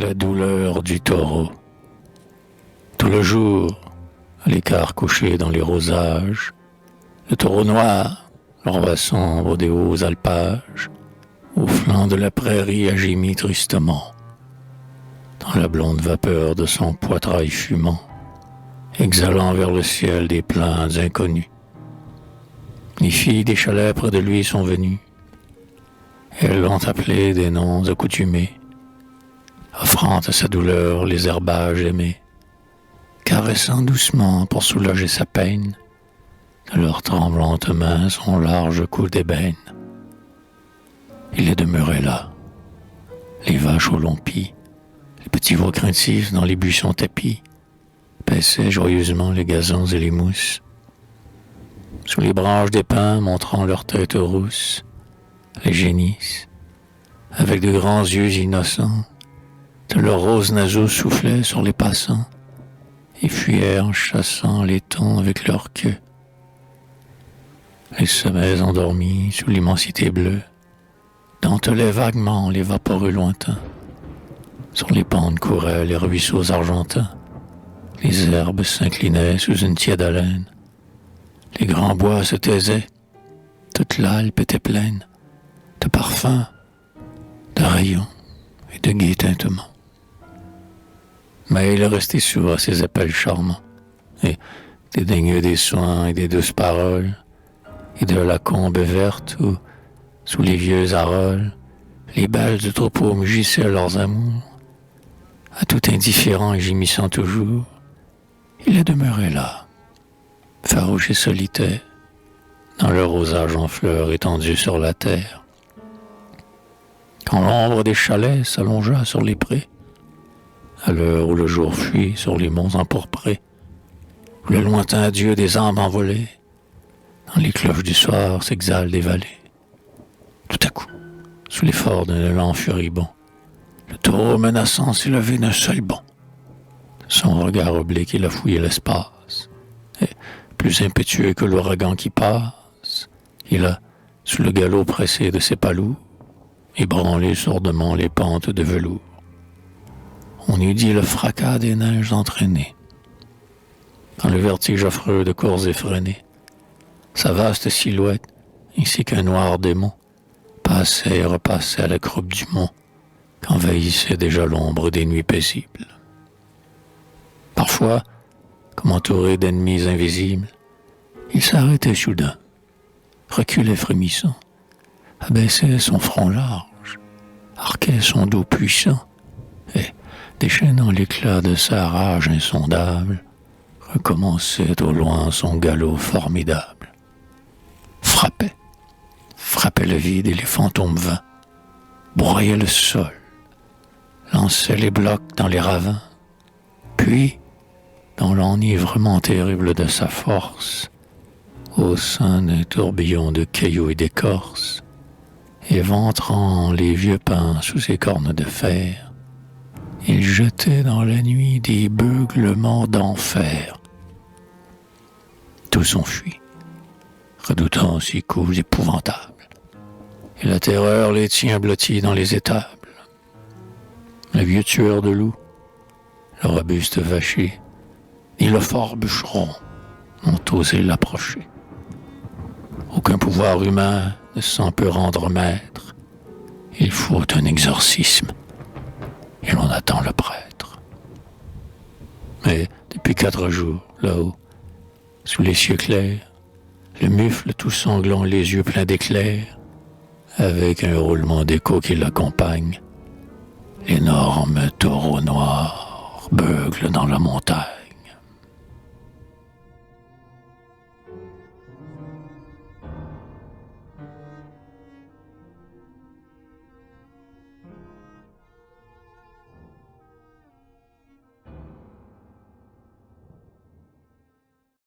la douleur du taureau. Tout le jour, à l'écart couché dans les rosages, le taureau noir, l'envoi sombre des hauts alpages, au flanc de la prairie a gémi tristement, dans la blonde vapeur de son poitrail fumant, exhalant vers le ciel des plaintes inconnues. Les filles des chalets près de lui sont venues. Elles l'ont appelé des noms accoutumés, offrant à sa douleur les herbages aimés, caressant doucement pour soulager sa peine, de leurs tremblantes mains son large cou d'ébène. Il est demeuré là, les vaches au long pis, les petits veaux craintifs dans les buissons tapis, paissaient joyeusement les gazons et les mousses. Sous les branches des pins montrant leurs têtes rousses, les génisses, avec de grands yeux innocents, de leurs roses naseaux soufflaient sur les passants et fuyaient en chassant les thons avec leur queue. Les sommets endormis sous l'immensité bleue dentelaient vaguement les vaporeux lointains. Sur les pentes couraient les ruisseaux argentins, les herbes s'inclinaient sous une tiède haleine. Les grands bois se taisaient, toute l'Alpe était pleine de parfums, de rayons et de gais tintements. Mais il est resté sourd à ses appels charmants, et dédaigneux des soins et des douces paroles, et de la combe verte où, sous les vieux arolles, les belles du troupeau mugissaient leurs amours. À tout indifférent et gémissant toujours, il est demeuré là, farouche et solitaire, dans le rosage en fleurs étendu sur la terre. Quand l'ombre des chalets s'allongea sur les prés, à l'heure où le jour fuit sur les monts empourprés, où le lointain adieu des âmes envolées, dans les cloches du soir s'exhalent des vallées. Tout à coup, sous l'effort d'un élan furibond, le taureau menaçant s'est levé d'un seul bond. Son regard oblique il a fouillé l'espace, et, plus impétueux que l'ouragan qui passe, il a, sous le galop pressé de ses palours, ébranlé sourdement les pentes de velours. On eût dit le fracas des neiges entraînées. Dans le vertige affreux de courses effrénées, sa vaste silhouette, ainsi qu'un noir démon, passait et repassait à la croupe du mont, qu'envahissait déjà l'ombre des nuits paisibles. Parfois, comme entouré d'ennemis invisibles, il s'arrêtait soudain, reculait frémissant, abaissait son front large, arquait son dos puissant, et, déchaînant l'éclat de sa rage insondable, recommençait au loin son galop formidable. Frappait le vide et les fantômes vains, broyait le sol, lançait les blocs dans les ravins, puis, dans l'enivrement terrible de sa force, au sein d'un tourbillon de cailloux et d'écorce, éventrant les vieux pins sous ses cornes de fer, il jetait dans la nuit des beuglements d'enfer. Tous ont fui, redoutant ces coups épouvantables, et la terreur les tient blottis dans les étables. Le vieux tueur de loups, le robuste vacher, ni le fort bûcheron n'ont osé l'approcher. Aucun pouvoir humain ne s'en peut rendre maître. Il faut un exorcisme, et l'on attend le prêtre. Mais depuis 4 jours, là-haut, sous les cieux clairs, le mufle tout sanglant, les yeux pleins d'éclairs, avec un roulement d'écho qui l'accompagne, l'énorme taureau noir beugle dans la montagne.